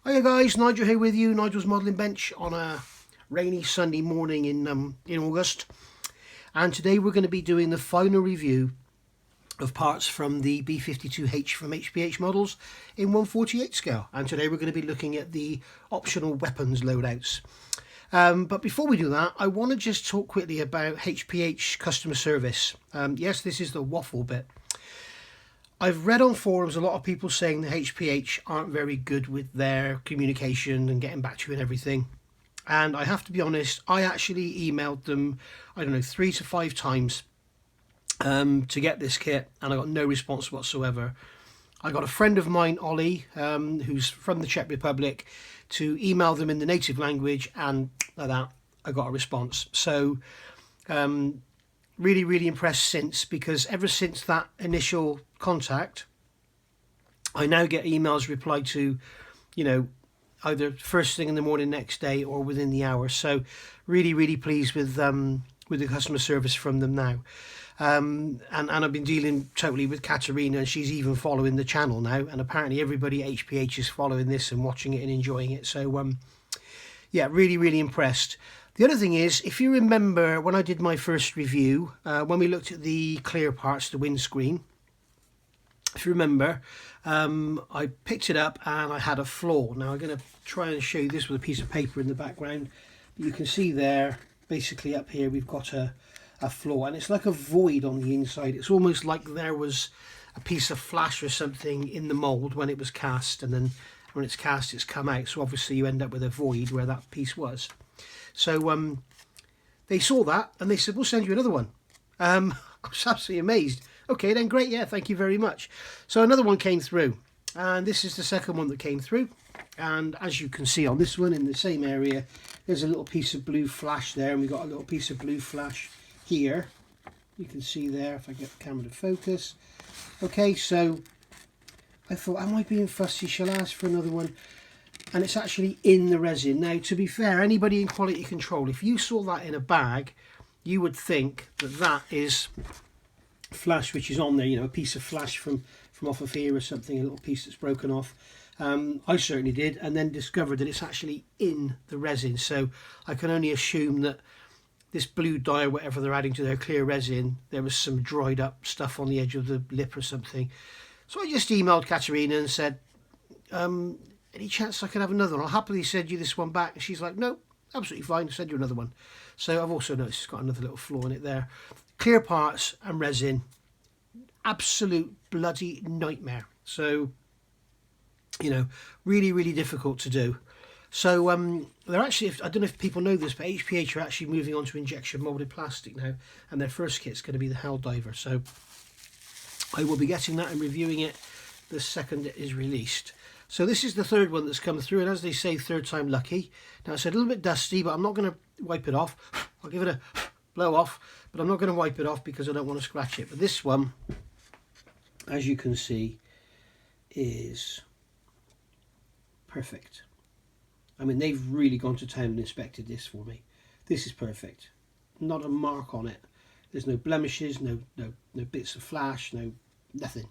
Hiya guys, Nigel here with you, Nigel's Modelling Bench on a rainy Sunday morning in August. And today we're going to be doing the final review of parts from the B-52H from HpH models in 1/48 scale. And today we're going to be looking at the optional weapons loadouts. But before we do that, I want to just talk quickly about HpH customer service. Yes, this is the waffle bit. I've read on forums a lot of people saying the HpH aren't very good with their communication and getting back to you and everything. And I have to be honest, I actually emailed them, I don't know, 3 to 5 times to get this kit, and I got no response whatsoever. I got a friend of mine, Ollie, who's from the Czech Republic, to email them in the native language, and like that, I got a response. So really impressed since, because ever since that initial contact, I now get emails replied to, you know, either first thing in the morning next day or within the hour. So really pleased with the customer service from them now. And I've been dealing totally with Katerina, and she's even following the channel now, and apparently everybody at HpH is following this and watching it and enjoying it. So yeah, really impressed. The other thing is, if you remember when I did my first review, when we looked at the clear parts, the windscreen, if you remember, I picked it up and I had a flaw. Now I'm going to try and show you this with a piece of paper in the background. You can see there, basically up here, we've got a flaw, and it's like a void on the inside. It's almost like there was a piece of flash or something in the mould when it was cast, and then when it's cast it's come out, so obviously you end up with a void where that piece was. So they saw that and they said, we'll send you another one. I was absolutely amazed. Okay then, great, yeah, thank you very much. So another one came through, and this is the second one that came through, and as you can see on this one, in the same area, there's a little piece of blue flash there, and we've got a little piece of blue flash here. You can see there, if I get the camera to focus. Okay, so I thought, am I being fussy? Shall I ask for another one? And it's actually in the resin. Now, to be fair, anybody in quality control, if you saw that in a bag, you would think that that is flash which is on there, you know, a piece of flash from off of here or something, a little piece that's broken off. I certainly did, and then discovered that it's actually in the resin. So I can only assume that this blue dye or whatever they're adding to their clear resin, there was some dried up stuff on the edge of the lip or something. So I just emailed Katerina and said, any chance I could have another one? I'll happily send you this one back. And she's like, no, absolutely fine, I'll send you another one. So I've also noticed it's got another little flaw in it there. Clear parts and resin, absolute bloody nightmare. So, you know, really difficult to do. So they're actually, I don't know if people know this, but HpH are actually moving on to injection moulded plastic now, and their first kit's going to be the Helldiver. So I will be getting that and reviewing it the second it is released. So this is the third one that's come through, and as they say, third time lucky. Now it's a little bit dusty, but I'm not going to wipe it off. I'll give it a blow off, but I'm not going to wipe it off because I don't want to scratch it. But this one, as you can see, is perfect. I mean, they've really gone to town and inspected this for me. This is perfect. Not a mark on it. There's no blemishes, no bits of flash, nothing.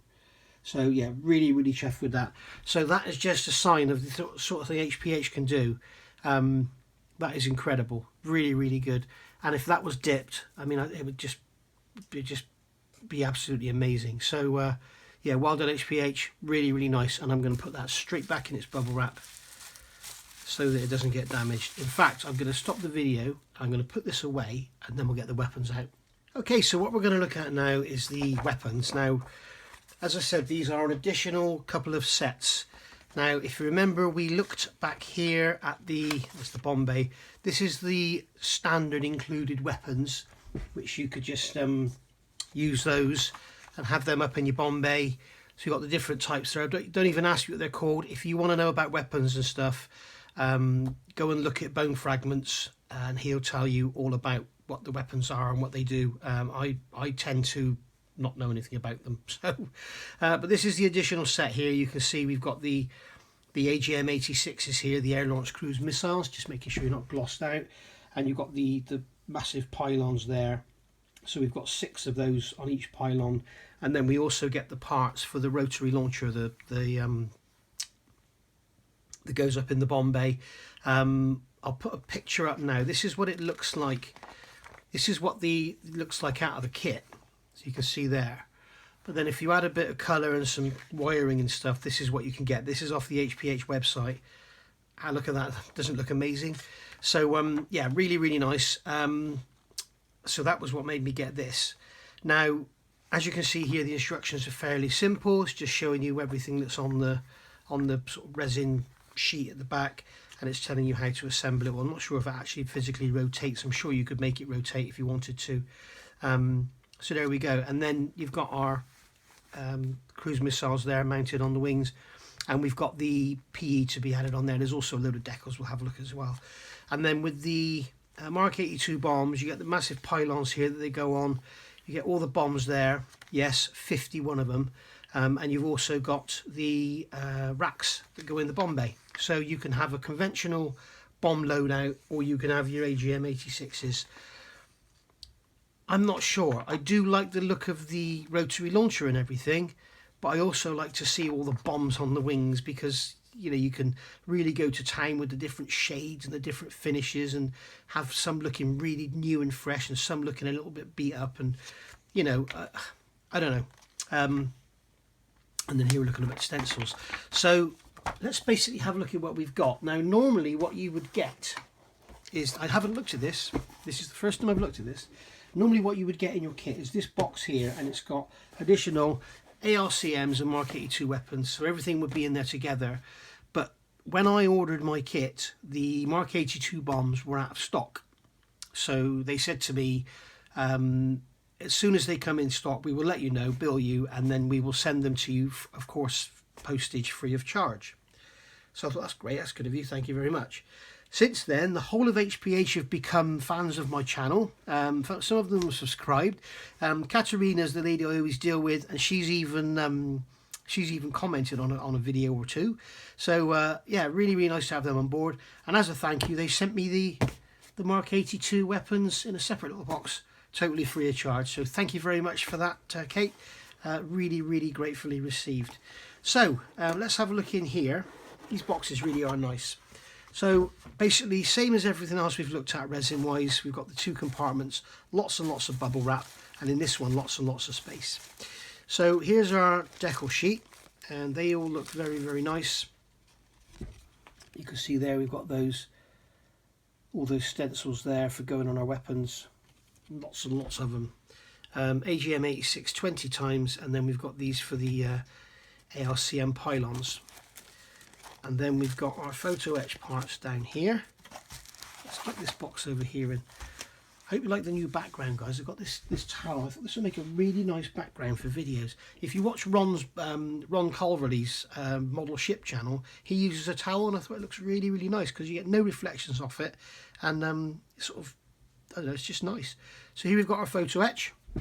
So yeah, really chuffed with that. So that is just a sign of the sort of thing HpH can do. That is incredible. Really good. And if that was dipped, I mean, it would just be absolutely amazing. So yeah, well done HpH. Really nice. And I'm going to put that straight back in its bubble wrap so that it doesn't get damaged. In fact, I'm going to stop the video. I'm going to put this away, and then we'll get the weapons out. Okay, so what we're going to look at now is the weapons. Now, as I said, these are an additional couple of sets. Now, if you remember, we looked back here at that's the Bombay. This is the standard included weapons, which you could just use those and have them up in your Bombay. So you've got the different types there. Don't even ask me what they're called. If you want to know about weapons and stuff, go and look at Bone Fragments, and he'll tell you all about what the weapons are and what they do. I tend to not know anything about them. So, but this is the additional set here. You can see we've got the AGM-86s here, the air launched cruise missiles, just making sure you're not glossed out, and you've got the massive pylons there. So we've got 6 of those on each pylon, and then we also get the parts for the rotary launcher, the that goes up in the bomb bay. I'll put a picture up now. This is what it looks like. This is what it looks like out of the kit, so you can see there. But then if you add a bit of colour and some wiring and stuff, this is what you can get. This is off the HpH website. Ah, look at that. Doesn't look amazing? So yeah, really, really nice. So that was what made me get this. Now, as you can see here, the instructions are fairly simple. It's just showing you everything that's on the sort of resin sheet at the back, and it's telling you how to assemble it. Well, I'm not sure if it actually physically rotates. I'm sure you could make it rotate if you wanted to. So there we go. And then you've got our cruise missiles there mounted on the wings, and we've got the PE to be added on there. There's also a load of decals we'll have a look at as well. And then with the Mark 82 bombs, you get the massive pylons here that they go on. You get all the bombs there, yes, 51 of them, and you've also got the racks that go in the bomb bay. So you can have a conventional bomb loadout, or you can have your AGM 86s. I'm not sure. I do like the look of the rotary launcher and everything, but I also like to see all the bombs on the wings, because you know, you can really go to town with the different shades and the different finishes, and have some looking really new and fresh and some looking a little bit beat up, and you know, I don't know. And then here we're looking at stencils. So let's basically have a look at what we've got. Now normally what you would get is, I haven't looked at this, this is the first time I've looked at this. Normally what you would get in your kit is this box here, and it's got additional ARCMs and Mark 82 weapons, so everything would be in there together. But when I ordered my kit, the Mark 82 bombs were out of stock. So they said to me, as soon as they come in stock, we will let you know, bill you, and then we will send them to you, of course, postage free of charge. So I thought, that's great, that's good of you, thank you very much. Since then, the whole of HpH have become fans of my channel. Some of them have subscribed. Katerina's the lady I always deal with, and she's even commented on a video or two. So yeah, really, really nice to have them on board. And as a thank you, they sent me the Mark 82 weapons in a separate little box, totally free of charge. So thank you very much for that, Kate. Really, really gratefully received. So let's have a look in here. These boxes really are nice. So basically, same as everything else we've looked at resin wise, we've got the two compartments, lots and lots of bubble wrap, and in this one lots and lots of space. So here's our Deco Sheet, and they all look very, very nice. You can see there we've got all those stencils there for going on our weapons, lots and lots of them. AGM 86 20 times, and then we've got these for the ARCM pylons. And then we've got our photo etch parts down here. Let's get this box over here in. I hope you like the new background, guys. I've got this towel. I thought this would make a really nice background for videos. If you watch Ron Culverley's model ship channel, he uses a towel, and I thought it looks really, really nice because you get no reflections off it, and sort of, I don't know, it's just nice. So here we've got our photo etch. So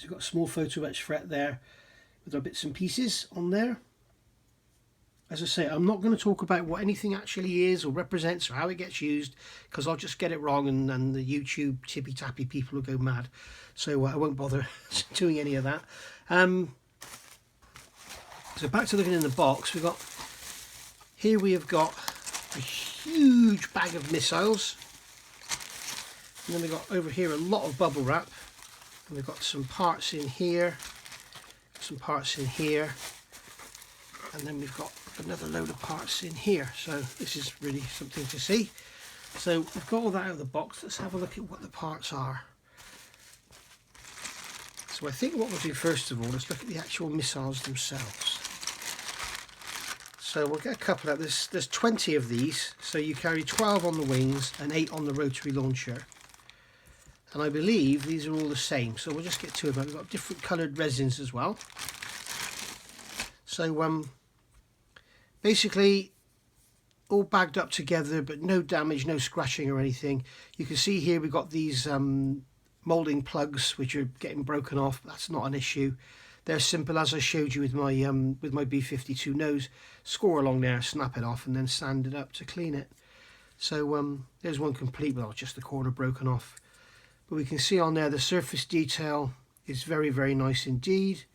we've got a small photo etch fret there with our bits and pieces on there. As I say, I'm not going to talk about what anything actually is or represents or how it gets used, because I'll just get it wrong, and the YouTube tippy-tappy people will go mad. So I won't bother doing any of that. So back to looking in the box, we have got a huge bag of missiles. And then we've got over here a lot of bubble wrap. And we've got some parts in here, some parts in here. And then we've got another load of parts in here, so this is really something to see. So we've got all that out of the box. Let's have a look at what the parts are. So I think what we'll do first of all, let's look at the actual missiles themselves. So we'll get a couple out. There's 20 of these, so you carry 12 on the wings and 8 on the rotary launcher. And I believe these are all the same, so we'll just get two of them. We've got different coloured resins as well. So basically all bagged up together, but no damage, no scratching or anything. You can see here we've got these moulding plugs which are getting broken off. That's not an issue. They're simple, as I showed you with my B-52 nose. Score along there, snap it off, and then sand it up to clean it. So there's one complete without just the corner broken off. But we can see on there the surface detail is very, very nice indeed.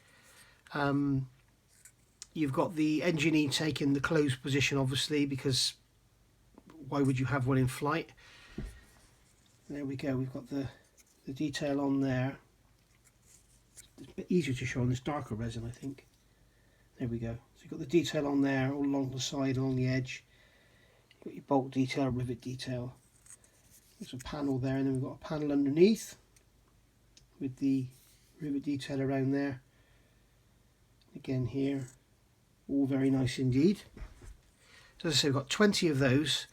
You've got the engine intake in the closed position, obviously, because why would you have one in flight? There we go, we've got the detail on there. It's a bit easier to show on this darker resin, I think. There we go. So you've got the detail on there, all along the side, along the edge. You've got your bolt detail, rivet detail. There's a panel there, and then we've got a panel underneath with the rivet detail around there. Again here, all very nice indeed. So as I say, we've got 20 of those,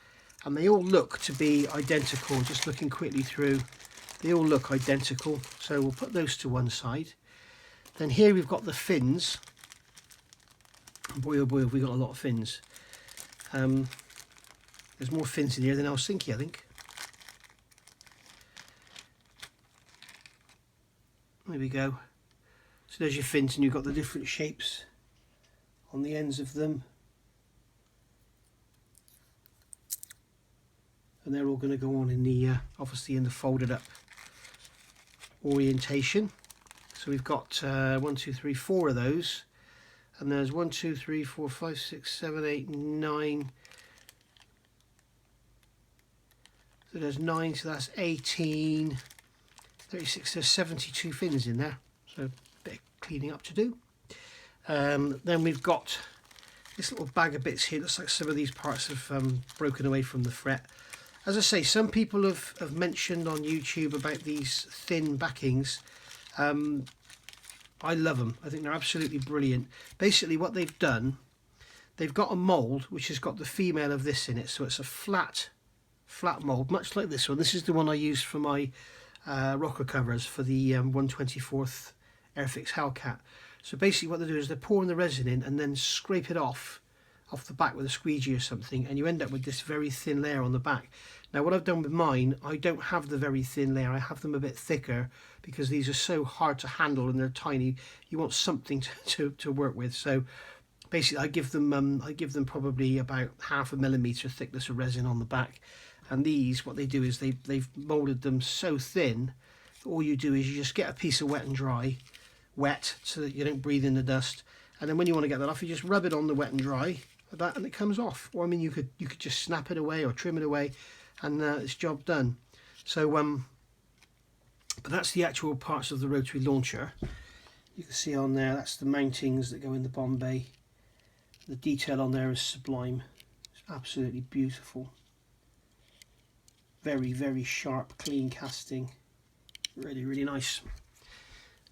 and they all look to be identical. Just looking quickly through, they all look identical. So we'll put those to one side. Then here we've got the fins. Boy oh boy, have we got a lot of fins. There's more fins in here than I was thinking, I think. There we go. So there's your fins, and you've got the different shapes on the ends of them. And they're all going to go on in the, obviously in the folded up orientation. So we've got 1, 2, 3, 4 of those. And there's 1, 2, 3, 4, 5, 6, 7, 8, 9. So there's 9, so that's 18, 36, there's 72 fins in there. So a bit of cleaning up to do. Then we've got this little bag of bits here. Looks like some of these parts have broken away from the fret. As I say, some people have mentioned on YouTube about these thin backings. I love them. I think they're absolutely brilliant. Basically what they've done, they've got a mould which has got the female of this in it. So it's a flat mould, much like this one. This is the one I used for my rocker covers for the 1/24th Airfix Hellcat. So basically what they do is they're pouring the resin in and then scrape it off the back with a squeegee or something, and you end up with this very thin layer on the back. Now what I've done with mine, I don't have the very thin layer, I have them a bit thicker because these are so hard to handle and they're tiny. You want something to work with. So basically I give them probably about 0.5 millimetre thickness of resin on the back. And these, what they do is they've moulded them so thin, all you do is you just get a piece of wet and dry, wet so that you don't breathe in the dust, and then when you want to get that off, you just rub it on the wet and dry like that, and it comes off. Or I mean, you could just snap it away or trim it away, and it's job done. So but that's the actual parts of the rotary launcher. You can see on there, that's the mountings that go in the bomb bay. The detail on there is sublime. It's absolutely beautiful. Very, very sharp, clean casting. Really, really nice.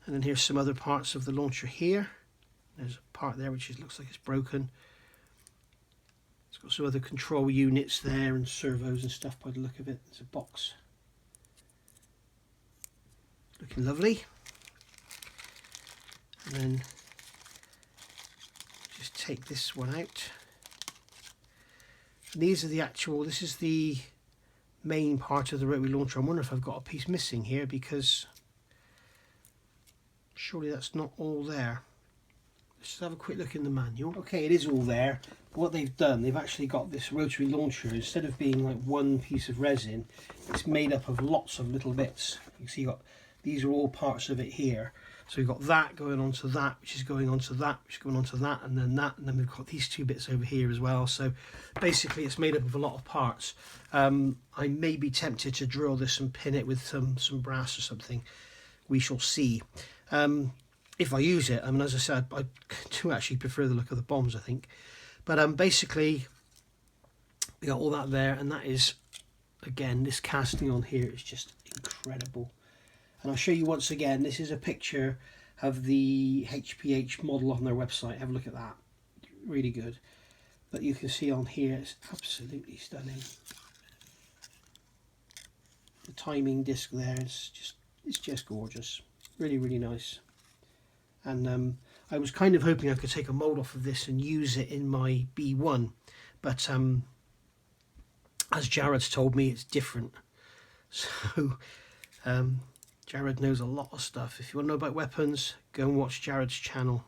And then here's some other parts of the launcher here. There's a part there which looks like it's broken. It's got some other control units there and servos and stuff by the look of it. There's a box. Looking lovely. And then just take this one out. And these are the actual, this is the main part of the rotary launcher. I wonder if I've got a piece missing here, because surely that's not all there. Let's just have a quick look in the manual. Okay, it is all there. But what they've done, they've actually got this rotary launcher, instead of being like one piece of resin, it's made up of lots of little bits. You see, these are all parts of it here. So we've got that going onto that, which is going onto that, which is going onto that, and then we've got these two bits over here as well. So basically it's made up of a lot of parts. I may be tempted to drill this and pin it with some brass or something. We shall see. If I use it, I mean, as I said, I do actually prefer the look of the bombs, I think. But basically we got all that there, and that is, again, this casting on here is just incredible. And I'll show you once again, this is a picture of the HpH model on their website. Have a look at that. Really good. But you can see on here, it's absolutely stunning. The timing disc there, it's just gorgeous. Really, really nice. And I was kind of hoping I could take a mould off of this and use it in my B1. But as Jared's told me, it's different. So Jared knows a lot of stuff. If you want to know about weapons, go and watch Jared's channel,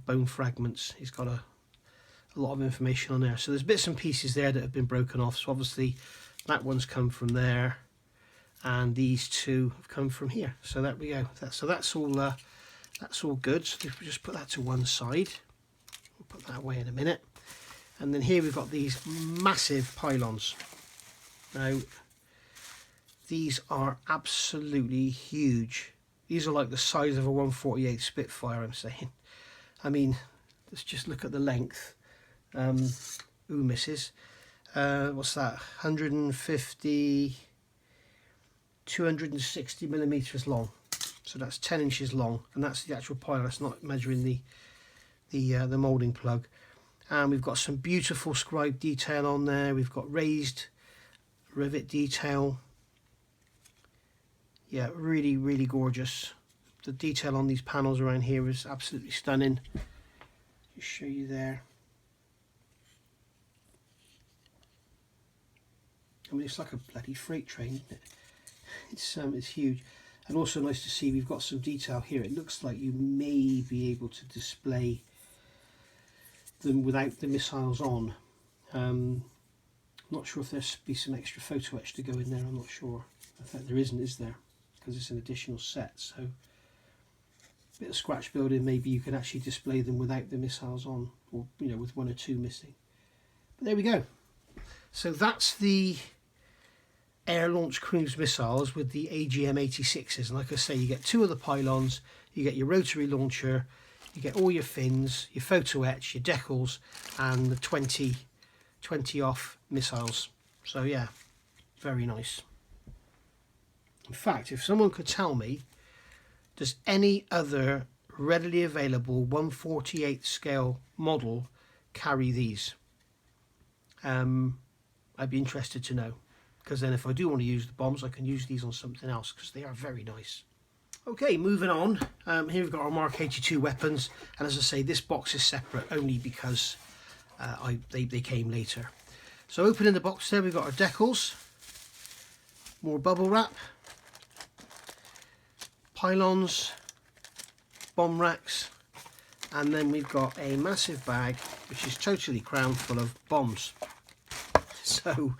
Bone Fragments. He's got a lot of information on there. So there's bits and pieces there that have been broken off. So obviously that one's come from there, and these two have come from here. So there we go. So that's all That's all good. So if we just put that to one side, we'll put that away in a minute. And then here we've got these massive pylons. Now, these are absolutely huge. These are like the size of a 148 Spitfire, I'm saying. I mean, let's just look at the length. Ooh, misses. What's that? 150, 260 millimeters long. So that's 10 inches long, and that's the actual pylon. That's not measuring the moulding plug. And we've got some beautiful scribe detail on there. We've got raised rivet detail. Yeah, really, really gorgeous. The detail on these panels around here is absolutely stunning. Just show you there. I mean, it's like a bloody freight train, isn't it? It's huge. And also nice to see we've got some detail here. It looks like you may be able to display them without the missiles on. I'm not sure if there's be some extra photo etch to go in there. I'm not sure. I think there isn't, is there? Because it's an additional set. So a bit of scratch building, maybe you can actually display them without the missiles on, or you know, with one or two missing. But there we go. So that's the air launch cruise missiles with the AGM-86s, and like I say, you get two of the pylons, you get your rotary launcher, you get all your fins, your photo etch, your decals, and the 20 off missiles. So yeah, very nice. In fact, if someone could tell me, does any other readily available 1/48 scale model carry these? I'd be interested to know, because then if I do want to use the bombs, I can use these on something else, because they are very nice. Okay, moving on. Here we've got our Mark 82 weapons, and as I say, this box is separate only because they came later. So opening the box there, we've got our decals, more bubble wrap, pylons, bomb racks, and then we've got a massive bag which is totally crammed full of bombs. So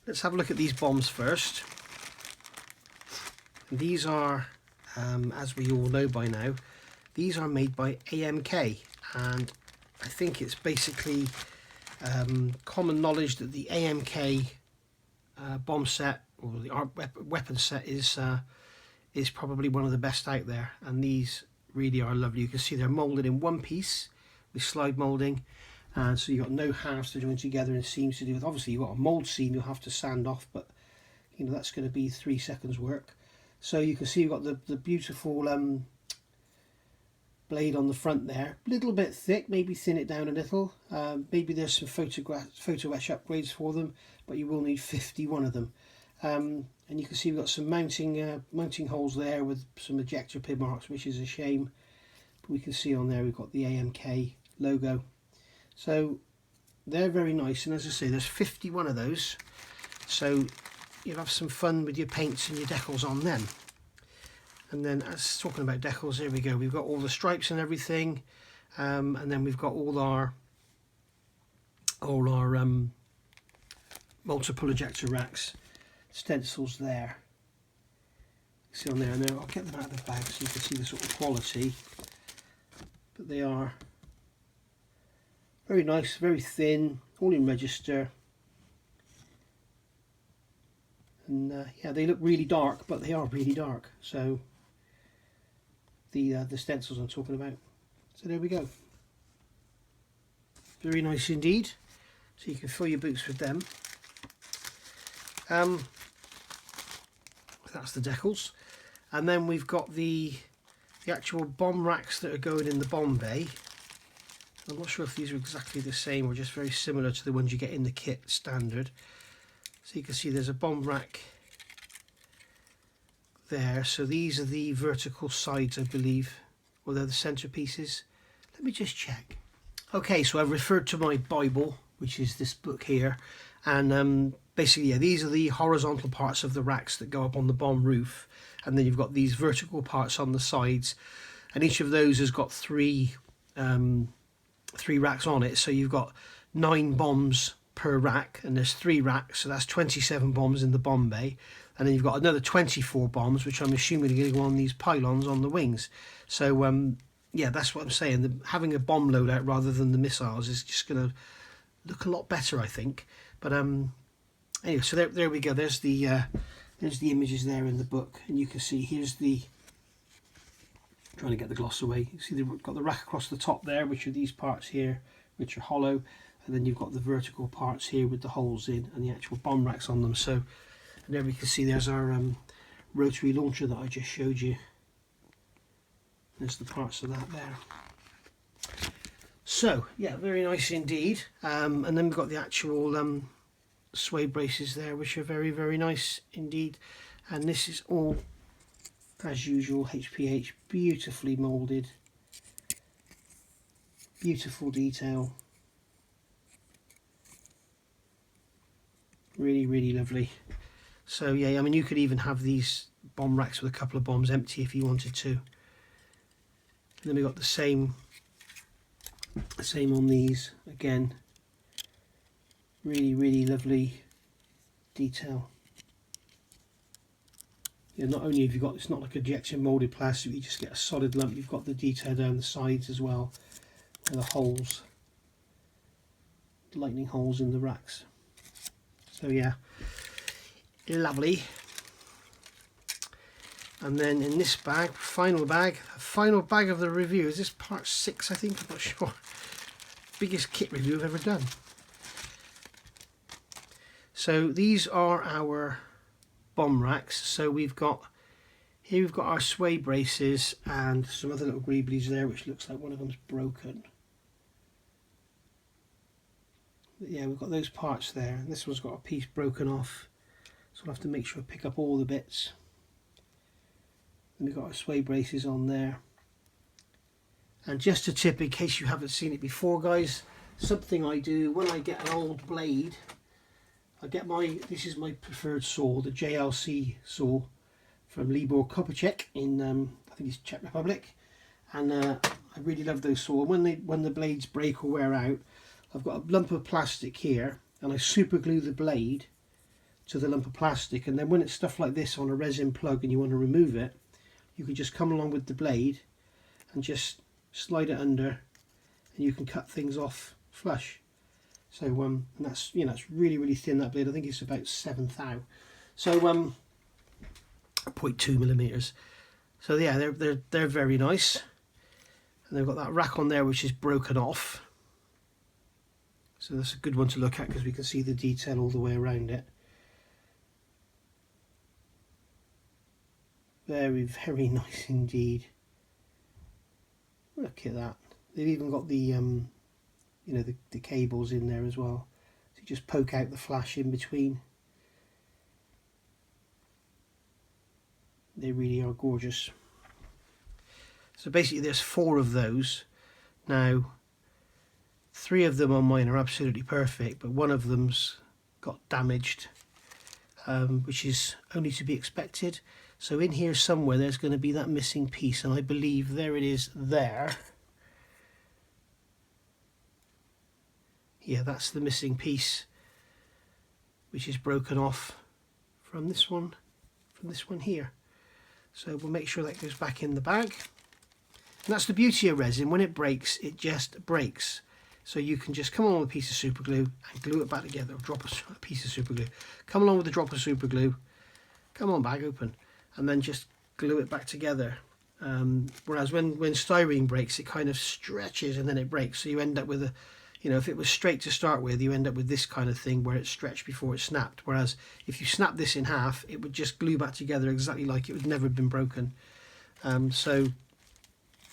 let's have a look at these bombs first. These are, as we all know by now, these are made by AMK, and I think it's basically common knowledge that the AMK bomb set, or the weapon set, is probably one of the best out there, and these really are lovely. You can see they're moulded in one piece with slide moulding, and so you've got no halves to join together and seams to do with. Obviously you've got a mould seam you'll have to sand off, but you know that's going to be 3 seconds work. So you can see you've got the beautiful blade on the front there, a little bit thick, maybe thin it down a little. Maybe there's some photo etch upgrades for them, but you will need 51 of them. And you can see we've got some mounting holes there with some ejector pin marks, which is a shame. But we can see on there we've got the AMK logo. So they're very nice, and as I say, there's 51 of those. So you'll have some fun with your paints and your decals on them. And then, as talking about decals, here we go. We've got all the stripes and everything, and then we've got all our multiple ejector racks, stencils there. See on there, and I'll get them out of the bag so you can see the sort of quality. But they are very nice, very thin, all in register. And yeah, they look really dark, but they are really dark. So the stencils I'm talking about. So there we go. Very nice indeed. So you can fill your boots with them. That's the decals, and then we've got the actual bomb racks that are going in the bomb bay. I'm not sure if these are exactly the same or just very similar to the ones you get in the kit standard. So you can see there's a bomb rack there. So these are the vertical sides, I believe, or they're the centerpieces. Let me just check. Okay, so I've referred to my Bible, which is this book here, and basically, yeah, these are the horizontal parts of the racks that go up on the bomb roof, and then you've got these vertical parts on the sides, and each of those has got three racks on it. So you've got 9 bombs per rack, and there's 3 racks, so that's 27 bombs in the bomb bay, and then you've got another 24 bombs, which I'm assuming are going to go on these pylons on the wings. So yeah, that's what I'm saying. Having a bomb loadout rather than the missiles is just going to look a lot better, I think. But anyway, so there we go. There's the images there in the book, and you can see here's the. Trying to get the gloss away. You see they've got the rack across the top there, which are these parts here, which are hollow, and then you've got the vertical parts here with the holes in and the actual bomb racks on them. So, and there we can see there's our rotary launcher that I just showed you. There's the parts of that there. So yeah, very nice indeed. And then we've got the actual sway braces there, which are very, very nice indeed. And this is all, as usual, HpH, beautifully moulded, beautiful detail, really, really lovely. So yeah, I mean, you could even have these bomb racks with a couple of bombs empty if you wanted to. And then we got the same on these again, really, really lovely detail. Yeah, not only have you got, it's not like injection moulded plastic, you just get a solid lump, you've got the detail down the sides as well, and the holes, lightning holes in the racks. So yeah, lovely. And then in this bag, final bag of the review, is this part 6 I think, I'm not sure. Biggest kit review I've ever done. So these are our bomb racks. So we've got our sway braces and some other little greeblies there, which looks like one of them's broken. But yeah, we've got those parts there, and this one's got a piece broken off, so I'll have to make sure I pick up all the bits. And we've got our sway braces on there. And just a tip in case you haven't seen it before, guys, something I do when I get an old blade, I get this is my preferred saw, the JLC saw from Libor Kopacek in I think it's Czech Republic, and I really love those saws. When the blades break or wear out, I've got a lump of plastic here, and I super glue the blade to the lump of plastic, and then when it's stuff like this on a resin plug and you want to remove it, you can just come along with the blade and just slide it under, and you can cut things off flush. So and that's, you know, it's really, really thin, that blade. I think it's about 7th thou. So 0.2 millimeters. So yeah, they're very nice. And they've got that rack on there which is broken off. So that's a good one to look at because we can see the detail all the way around it. Very, very nice indeed. Look at that. They've even got the you know, the cables in there as well, so you just poke out the flash in between. They really are gorgeous. So basically there's 4 of those. Now 3 of them on mine are absolutely perfect, but one of them's got damaged, which is only to be expected. So in here somewhere there's going to be that missing piece, and I believe there it is there. Yeah, that's the missing piece, which is broken off from this one here. So we'll make sure that goes back in the bag. And that's the beauty of resin. When it breaks, it just breaks. So you can just come along with a piece of super glue and glue it back together, or drop a piece of super glue. Come along with a drop of super glue. Come on, bag open. And then just glue it back together. Whereas when styrene breaks, it kind of stretches and then it breaks. So you end up with a, you know, if it was straight to start with, you end up with this kind of thing where it's stretched before it snapped. Whereas if you snap this in half, it would just glue back together exactly like it would never have been broken. And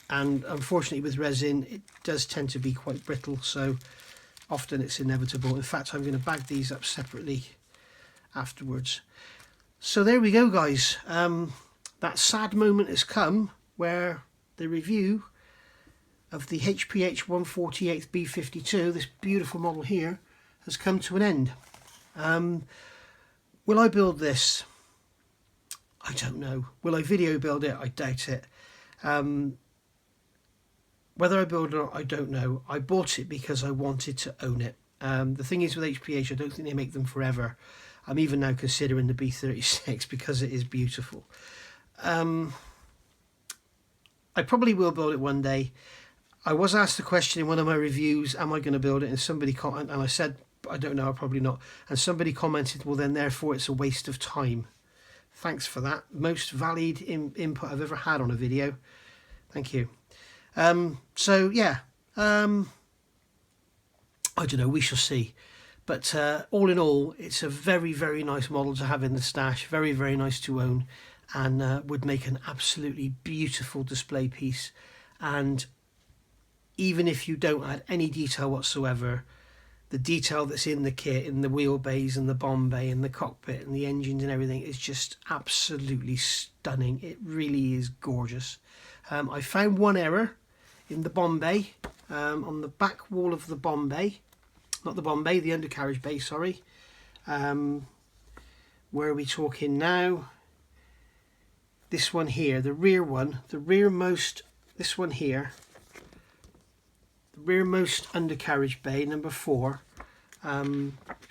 unfortunately with resin, it does tend to be quite brittle, so often it's inevitable. In fact, I'm going to bag these up separately afterwards. So there we go, guys. That sad moment has come where the review of the HpH 1/48 B-52, this beautiful model here, has come to an end. Will I build this? I don't know. Will I video build it? I doubt it. Whether I build it or not, I don't know. I bought it because I wanted to own it. The thing is with HpH, I don't think they make them forever. I'm even now considering the B-36 because it is beautiful. I probably will build it one day. I was asked the question in one of my reviews, am I going to build it? And somebody commented, and I said, I don't know, probably not. And somebody commented, well then therefore it's a waste of time. Thanks for that. Most valid input I've ever had on a video. Thank you. So yeah, I don't know, we shall see. But all in all, it's a very, very nice model to have in the stash. Very, very nice to own, and would make an absolutely beautiful display piece. And even if you don't add any detail whatsoever, the detail that's in the kit, in the wheelbase and the bomb bay and the cockpit and the engines and everything is just absolutely stunning. It really is gorgeous. I found one error in the bomb bay, on the back wall of the bomb bay. Not the bomb bay, the undercarriage bay, sorry. Where are we talking now? This one here, the rear one, the rearmost, this one here, the rearmost undercarriage bay, number 4.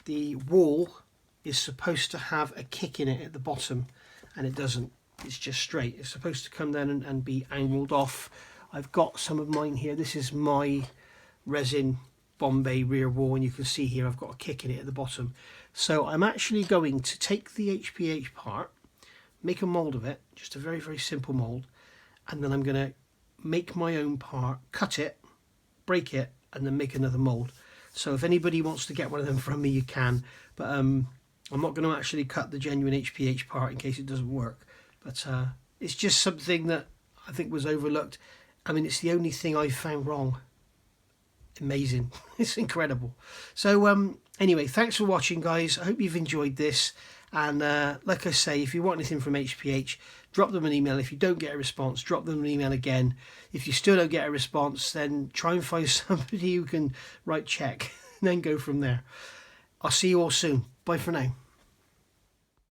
The wall is supposed to have a kick in it at the bottom, and it doesn't. It's just straight. It's supposed to come down and be angled off. I've got some of mine here. This is my resin Bombay rear wall, and you can see here I've got a kick in it at the bottom. So I'm actually going to take the HpH part, make a mould of it, just a very, very simple mould, and then I'm going to make my own part, cut it, break it, and then make another mould. So if anybody wants to get one of them from me, you can, but I'm not going to actually cut the genuine HpH part in case it doesn't work. But it's just something that I think was overlooked. I mean, it's the only thing I've found wrong. Amazing. It's incredible. So anyway, thanks for watching, guys. I hope you've enjoyed this, and like I say, if you want anything from HpH, drop them an email. If you don't get a response, drop them an email again. If you still don't get a response, then try and find somebody who can write check and then go from there. I'll see you all soon. Bye for now.